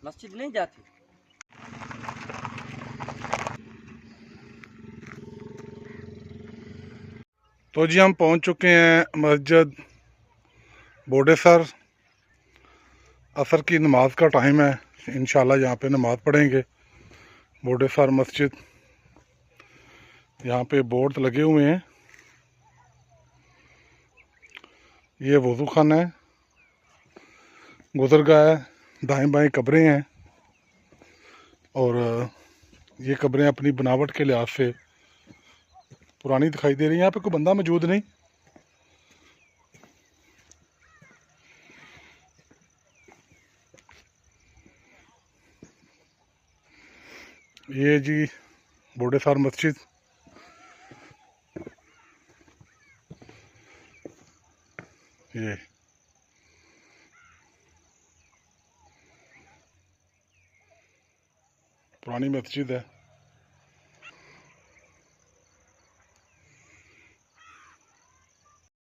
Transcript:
मस्जिद नहीं जाती। तो जी हम पहुंच चुके हैं मस्जिद बूढ़े सर। असर की नमाज का टाइम है, इंशाल्लाह यहाँ पे नमाज पढ़ेंगे। बूढ़े सर मस्जिद, यहाँ पे बोर्ड लगे हुए हैं। ये वज़ू खाना है, गुजरगाह है, दाएं बाएं कब्रें हैं। और ये कब्रें अपनी बनावट के लिहाज से पुरानी दिखाई दे रही हैं। यहाँ पे कोई बंदा मौजूद नहीं। ये जी बूढ़े सर मस्जिद। ये पुरानी मस्जिद है।